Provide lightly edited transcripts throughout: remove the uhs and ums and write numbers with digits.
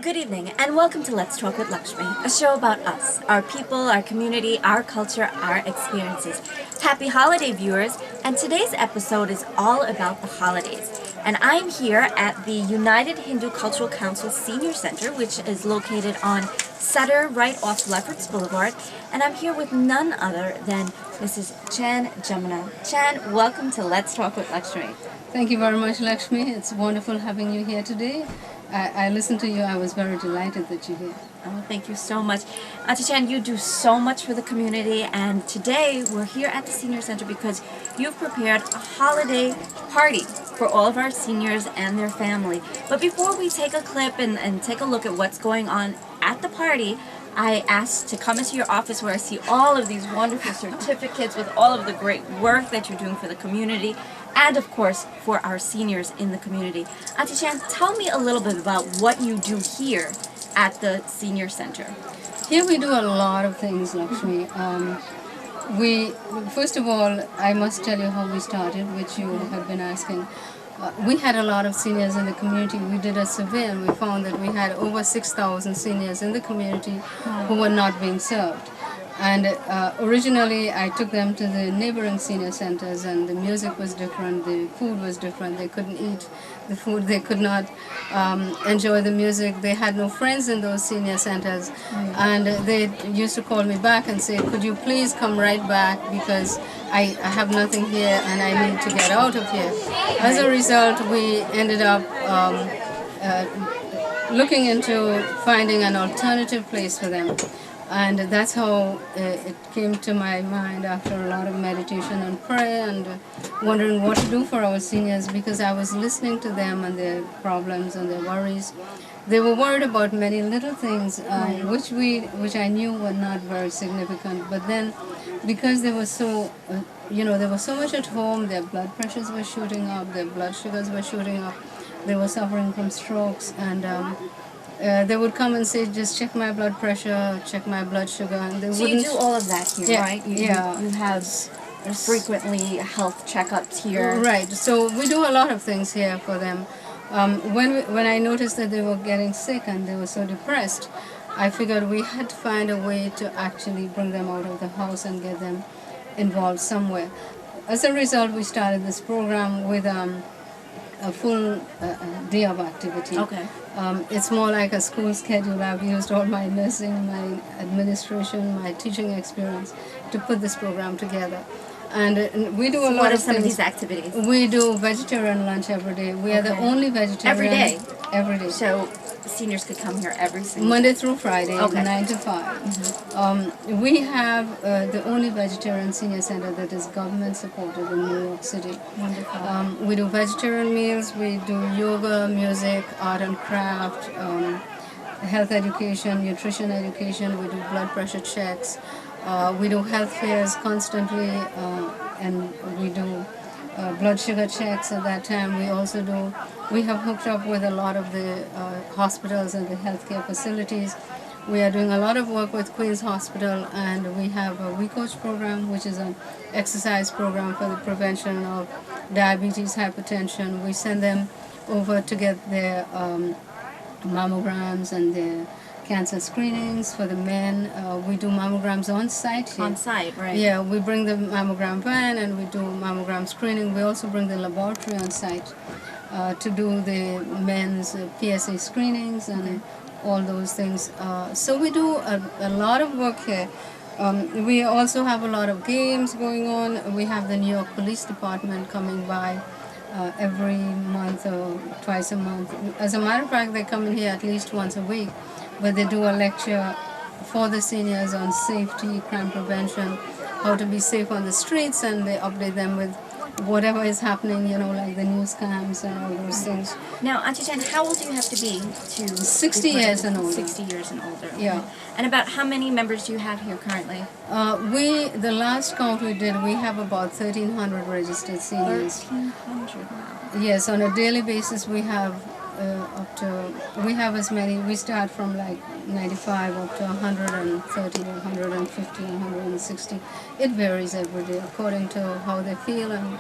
Good evening, and welcome to Let's Talk with Lakshmi, a show about us, our people, our community, our culture, our experiences. Happy holiday, viewers, and today's episode is all about the holidays. And I'm here at the United Hindu Cultural Council Senior Center, which is located on Sutter, right off Lefferts Boulevard, and I'm here with none other than Mrs. Chan Jamuna. Chan, welcome to Let's Talk with Lakshmi. Thank you very much, Lakshmi. It's wonderful having you here today. I listened to you. I was very delighted that you're here. Oh, thank you so much. Auntie Chan, you do so much for the community, and today we're here at the Senior Center because you've prepared a holiday party for all of our seniors and their family. But before we take a clip and take a look at what's going on at the party, I asked to come into your office where I see all of these wonderful certificates with all of the great work that you're doing for the community and, of course, for our seniors in the community. Auntie Chan, tell me a little bit about what you do here at the Senior Center. Here we do a lot of things, Lakshmi. First of all, I must tell you how we started, which you have been asking. We had a lot of seniors in the community. We did a survey and we found that we had over 6,000 seniors in the community who were not being served. And originally I took them to the neighboring senior centers, and the music was different, the food was different. They couldn't eat the food, they could not enjoy the music. They had no friends in those senior centers. And they used to call me back and say, could you please come right back, because I have nothing here and I need to get out of here. As a result, we ended up looking into finding an alternative place for them. And that's how it came to my mind after a lot of meditation and prayer and wondering what to do for our seniors, because I was listening to them and their problems and their worries. They were worried about many little things, which I knew were not very significant. But then, because they were so, they were so much at home, their blood pressures were shooting up, their blood sugars were shooting up, they were suffering from strokes, and they would come and say, just check my blood pressure, check my blood sugar. And they wouldn't. You do all of that here, right? You have frequently health checkups here. Right. So we do a lot of things here for them. When I noticed that they were getting sick and they were so depressed, I figured we had to find a way to actually bring them out of the house and get them involved somewhere. As a result, we started this program with a full day of activity. Okay. It's more like a school schedule. I've used all my nursing, my administration, my teaching experience to put this program together. And we do a lot of things. What are some of these activities? We do vegetarian lunch every day. We are the only vegetarian. Every day? Every day. So seniors could come here every single Monday through Friday, okay. 9 to 5. We have the only vegetarian senior center that is government supported in New York City. Wonderful. We do vegetarian meals, we do yoga, music, art and craft, health education, nutrition education, we do blood pressure checks, we do health fairs constantly, and we do blood sugar checks at that time. We have hooked up with a lot of the hospitals and the healthcare facilities. We are doing a lot of work with Queen's Hospital, and we have a We Coach program, which is an exercise program for the prevention of diabetes, hypertension. We send them over to get their mammograms and their cancer screenings for the men. We do mammograms on site here. On site, right? Yeah, we bring the mammogram van and we do mammogram screening. We also bring the laboratory on site to do the men's PSA screenings and all those things. So we do a lot of work here. We also have a lot of games going on. We have the New York Police Department coming by every month or twice a month. As a matter of fact, they come in here at least once a week, but they do a lecture for the seniors on safety, crime prevention, how to be safe on the streets, and they update them with whatever is happening, like the news scams and all those things. Now, Auntie Chan, how old do you have to be to 60 years and older. 60 years and older. Yeah. And about how many members do you have here currently? The last count we did, we have about 1,300 registered seniors. 1,300 now. Yes, on a daily basis we have we have as many. We start from like 95 up to 130, 150, 160. It varies every day according to how they feel and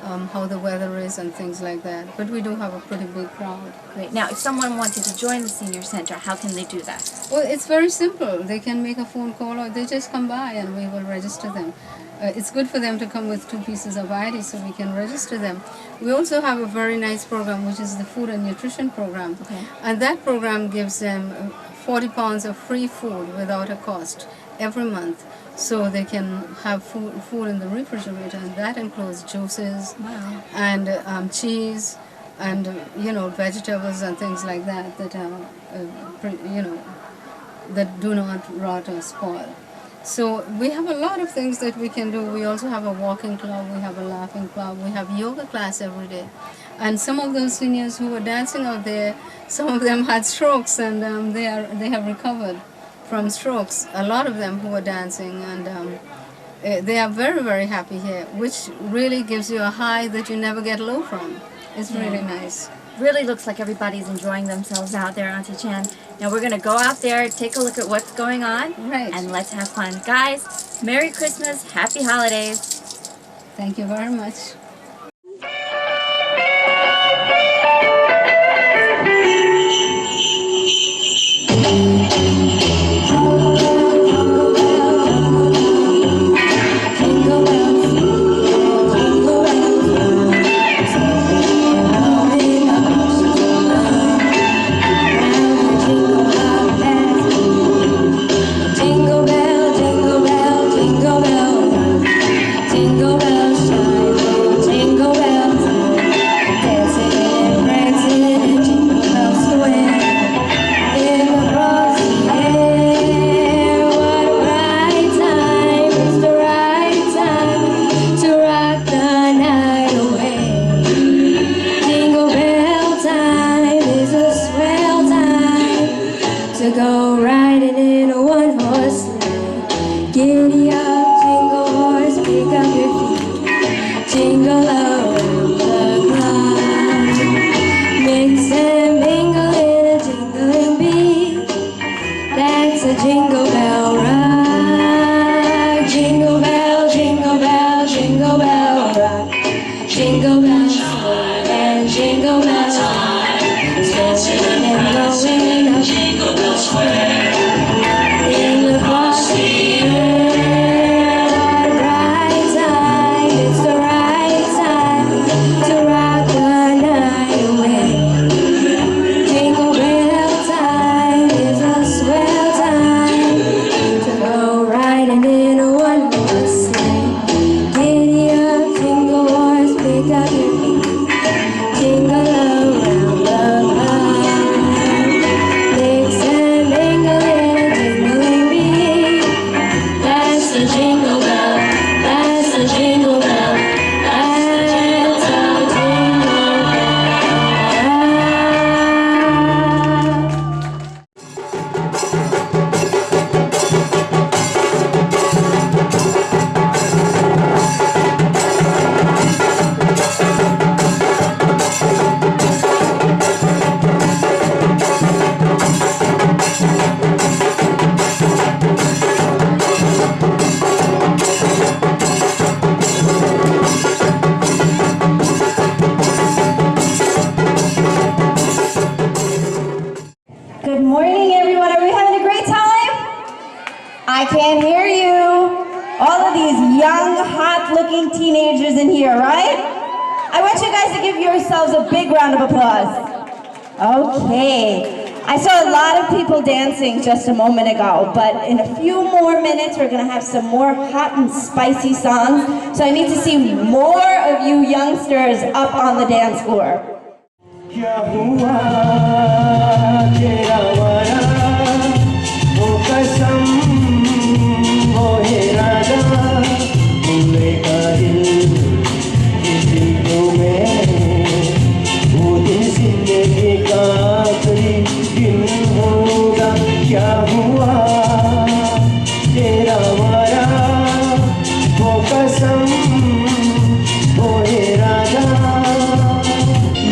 how the weather is and things like that. But we do have a pretty big crowd. Great. Now, if someone wanted to join the senior center, how can they do that? Well, it's very simple. They can make a phone call or they just come by and we will register them. It's good for them to come with 2 pieces of ID so we can register them. We also have a very nice program, which is the food and nutrition program. Okay. And that program gives them 40 pounds of free food without a cost every month, so they can have food in the refrigerator, and that includes juices. Wow. And cheese and vegetables and things like that that that do not rot or spoil. So we have a lot of things that we can do. We also have a walking club, we have a laughing club, we have yoga class every day. And some of those seniors who were dancing out there, some of them had strokes, and they have recovered from strokes. A lot of them who were dancing, and they are very, very happy here, which really gives you a high that you never get low from. It's really nice. Really looks like everybody's enjoying themselves out there, Auntie Chan. Now we're going to go out there, take a look at what's going on, Right. and let's have fun. Guys, Merry Christmas, Happy Holidays. Thank you very much. I can't hear you. All of these young, hot-looking teenagers in here, right? I want you guys to give yourselves a big round of applause. Okay. I saw a lot of people dancing just a moment ago, but in a few more minutes, we're going to have some more hot and spicy songs. So I need to see more of you youngsters up on the dance floor.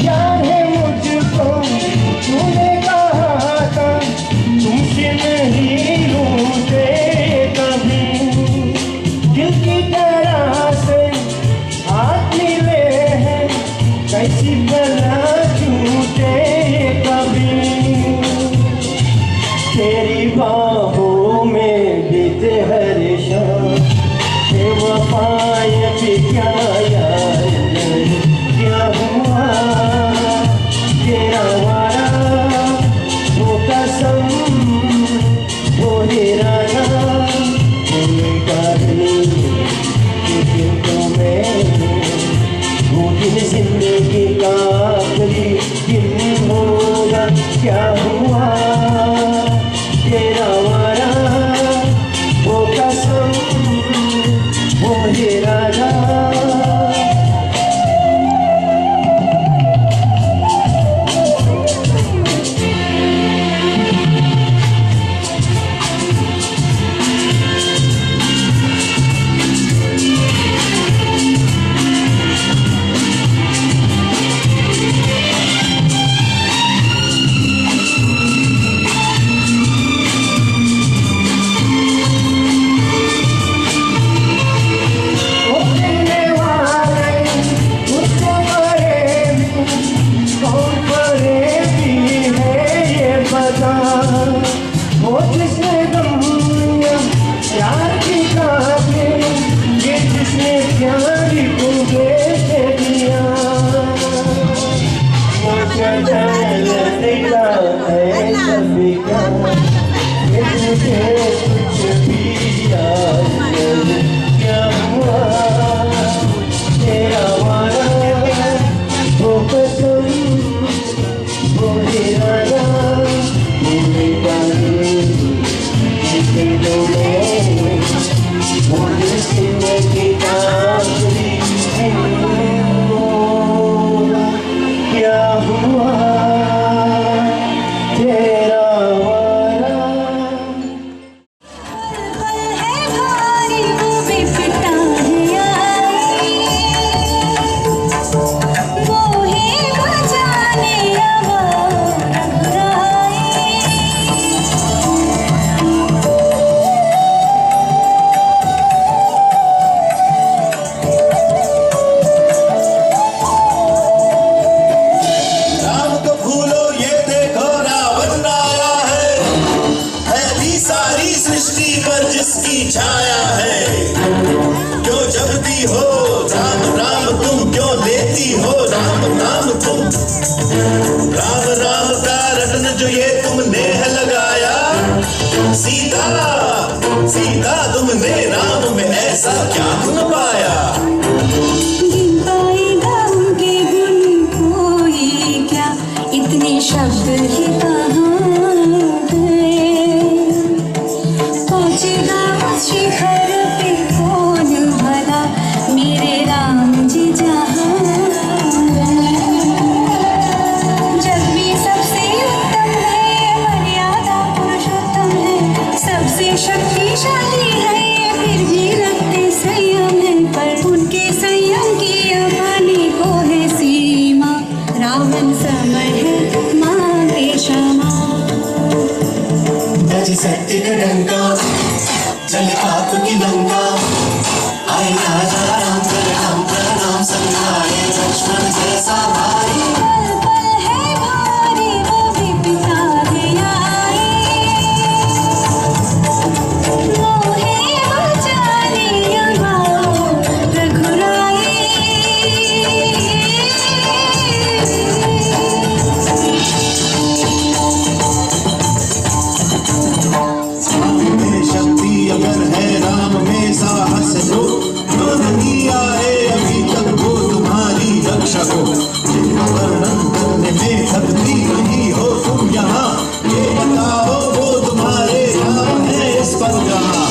यार है मुझको तेरा वारा वो कसम वो इरादा सीता तुमने राम में ऐसा क्या गुण पाया? पाएगा उनके गुण कोई क्या, इतने शब्द ही कहाँ गए। पहुँचेगा उस शिखर पे कौन भला, मेरे राम जी जहाँ जग में सबसे उत्तम है, मर्यादा पुरुषोत्तम है, सबसे शक्तिशाली है, फिर भी रखते संयम है, पर उनके संयम की अपानी को है सीमा। रावण समर है मांगे क्षमा। बजे सत्य का डंका, चले पाप की लंका, आए राजा राम प्रणाम प्रणाम संहारे लक्ष्मण जैसा भाई। पल पल है भारी वो भी पिता है आए, मोहे बचाने यहाँ रघुराई। में शक्ति अगर है राम में साहस जो नहीं आए अभी तक वो तुम्हारी रक्षा को। जिनका वर्णन करने में शक्ति नहीं हो तुम यहाँ, ये बताओ वो तुम्हारे राम है इस पर कहाँ?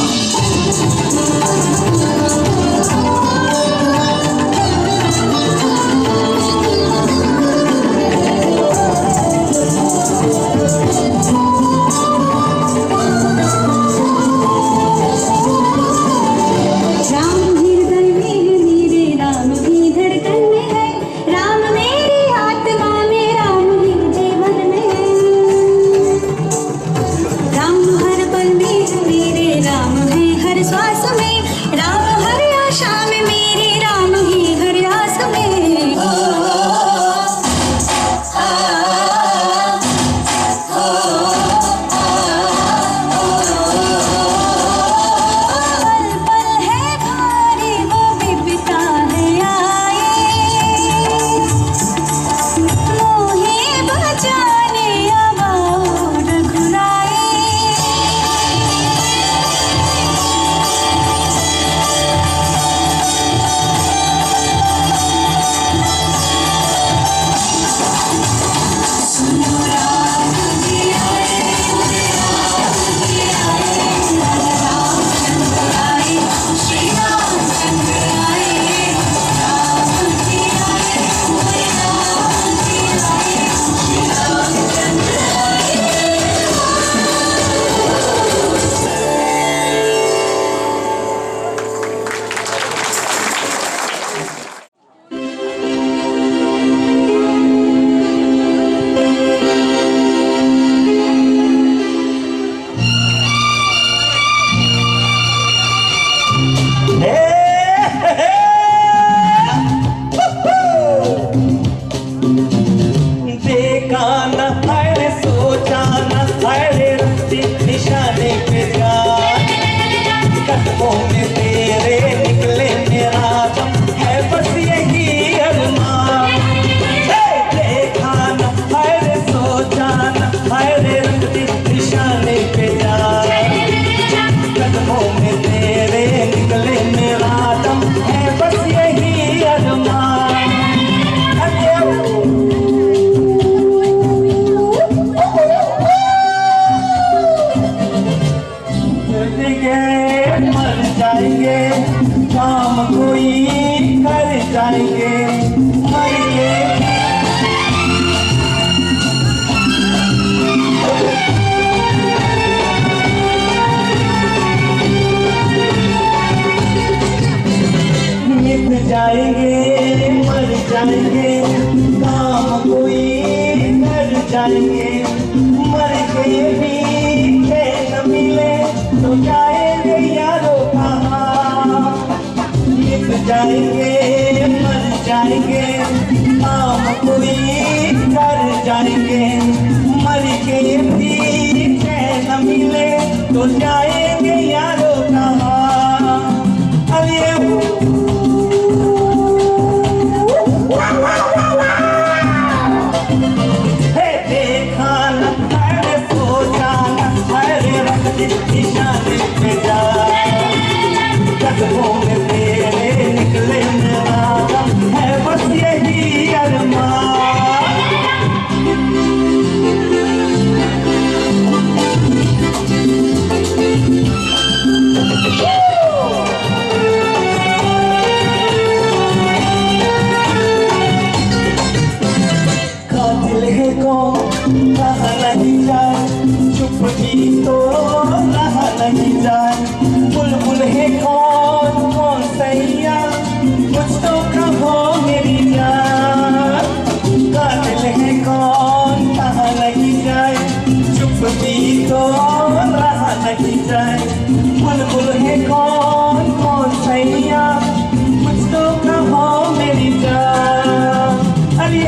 राम हृदय में है मेरे, राम भी धड़कन में है, राम मेरी आत्मा में, राम ही जीवन में है। राम हर पल में है मेरे, राम है हर श्वास में, राम हर आशा में मेरे, राम ही हर आस में। पल पल है भारी वो भी पिता है आए, मोहे बचाने अब रघुराई। सुनो राम जी आए, कोई कर जाएंगे मर के मिट जाएंगे मर जाएंगे काम कोई कर जाएंगे मर के भी न मिले तो जाएंगे यारों कहाँ मिट जाएंगे मर जाएंगे काम कोई कर जाएंगे मर के भी न मिले तो जाएंगे यारों कहाँ अरे निशाने पे जा कदमों में तेरे निकले मेरा दम है बस यही अरमान कातिल है कौन कहा नहीं जाए चुप भी तो रहा नहीं जाए बुलबुल है कौन सैया कुछ तो कहो मेरी जान कातिल है कौन कहा नहीं जाए चुप भी तो रहा नहीं जाए बुलबुल है कौन सैया कुछ तो कहो मेरी जान अरे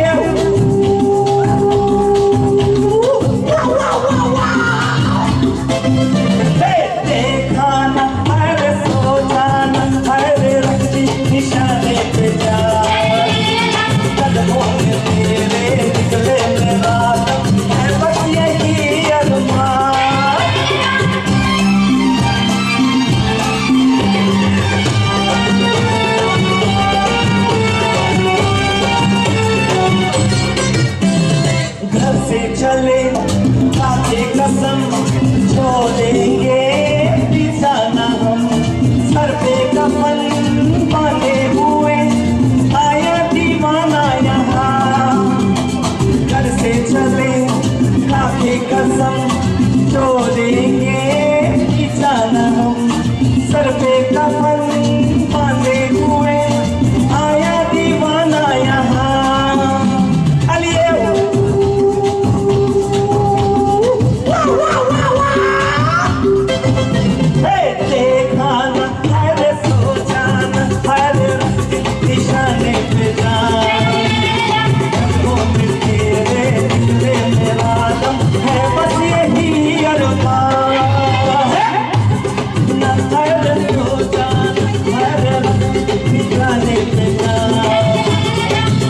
निशाने पे जा कदमों में तेरे निकले मेरा दम है बस यही अरमान घर से चले खाते कसम छोड़ेंगे पीछा ना हम सर पे कफन बांधे हुए आया दीवाना यहाँ घर से चले खाके कसम छोड़ेंगे पीछा न हम सर पे कफन बांधे हुए आया दीवाना यहाँ निशाने पे जा कदमों में तेरे निकले मेरा दम है बस यही अरमान न हर सोचा हर निशाने पे जा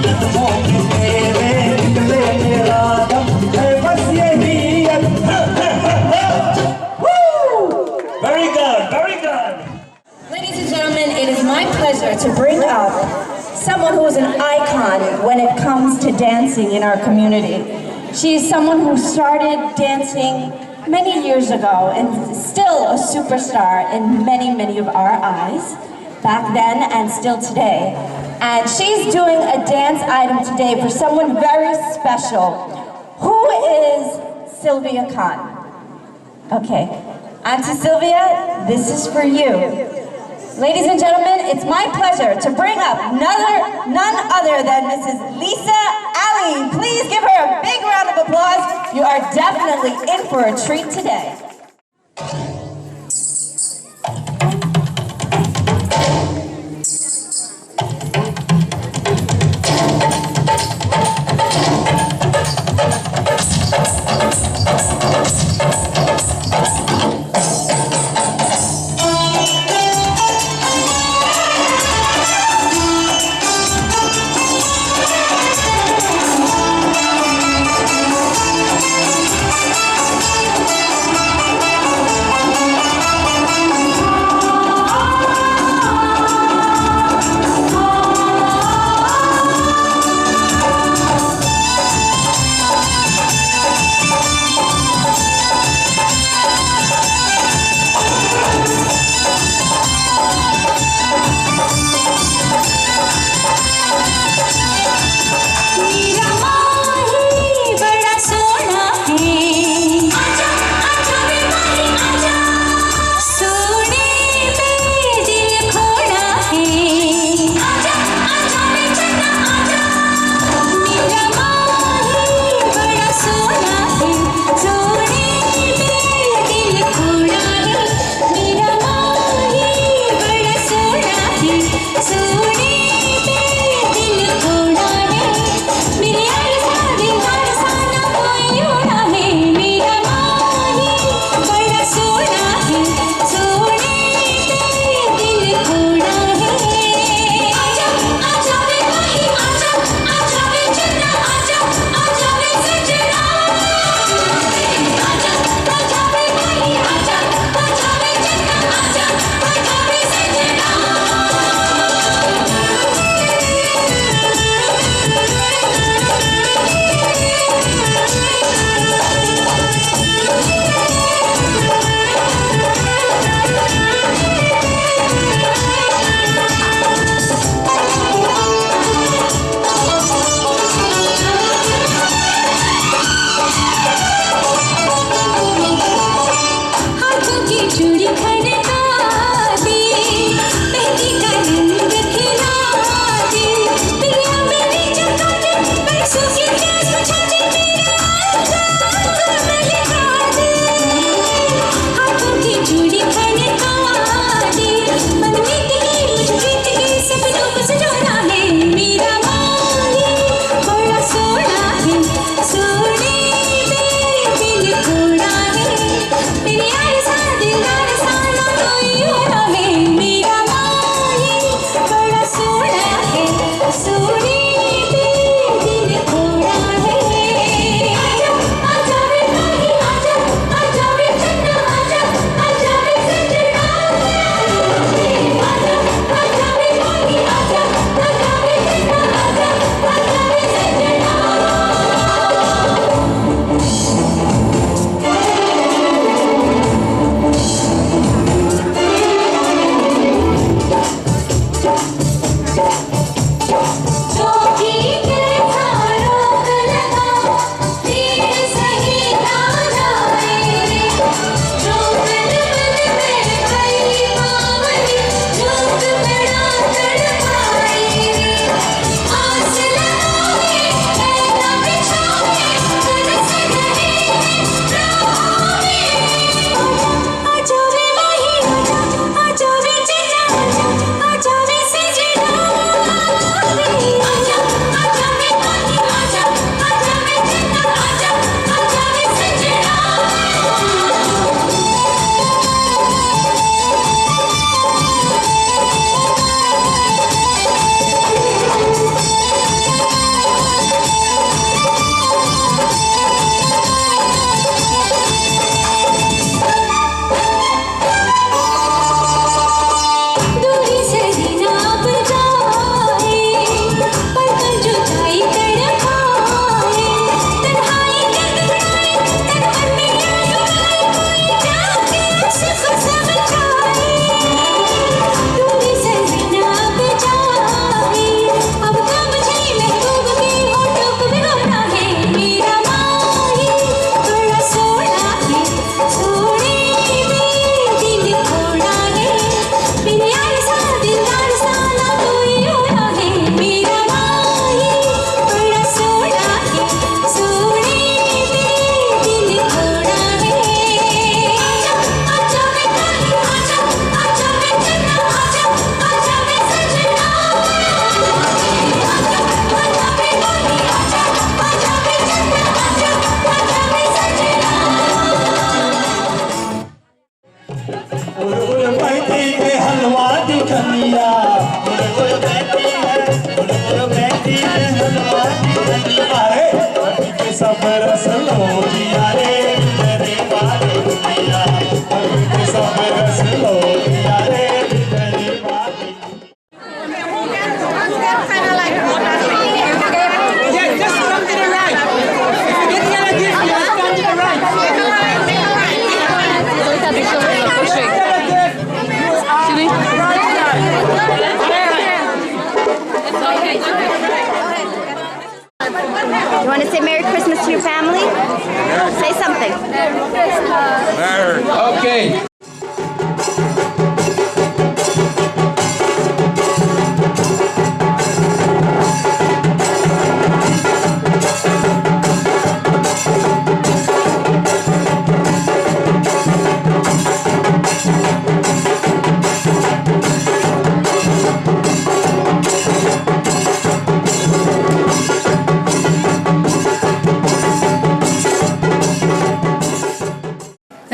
कदमों में तेरे निकले मेरा दम है बस यही अरमान Very good, very good. Ladies and gentlemen, it is my pleasure to bring up someone who is an icon when it comes to dancing in our community. She is someone who started dancing many years ago and still a superstar in many of our eyes, back then and still today. And she's doing a dance item today for someone very special. Who is Sylvia Khan? Okay, Auntie Sylvia, this is for you. Ladies and gentlemen, it's my pleasure to bring up none other than Mrs. Lisa Ali. Please give her a big round of applause. You are definitely in for a treat today. Okay.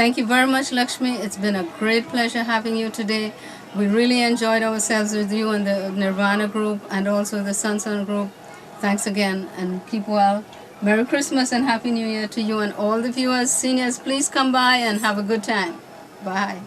Thank you very much, Lakshmi. It's been a great pleasure having you today. We really enjoyed ourselves with you and the Nirvana group and also the Sunsun group. Thanks again and keep well. Merry Christmas and Happy New Year to you and all the viewers. Seniors, please come by and have a good time. Bye.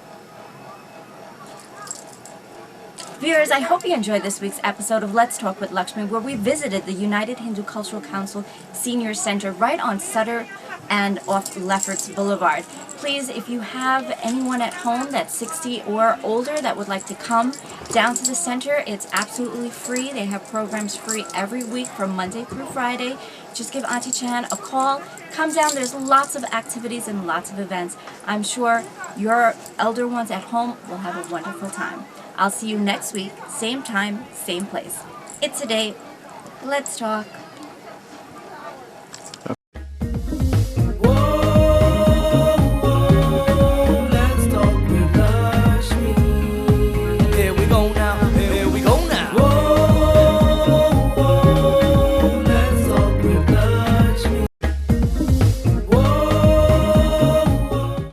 Viewers, I hope you enjoyed this week's episode of Let's Talk with Lakshmi, where we visited the United Hindu Cultural Council Senior Center right on Sutter and off Lefferts Boulevard. Please, if you have anyone at home that's 60 or older that would like to come down to the center, it's absolutely free. They have programs free every week from Monday through Friday. Just give Auntie Chan a call. Come down. There's lots of activities and lots of events. I'm sure your elder ones at home will have a wonderful time. I'll see you next week, same time, same place. It's a date. Let's talk.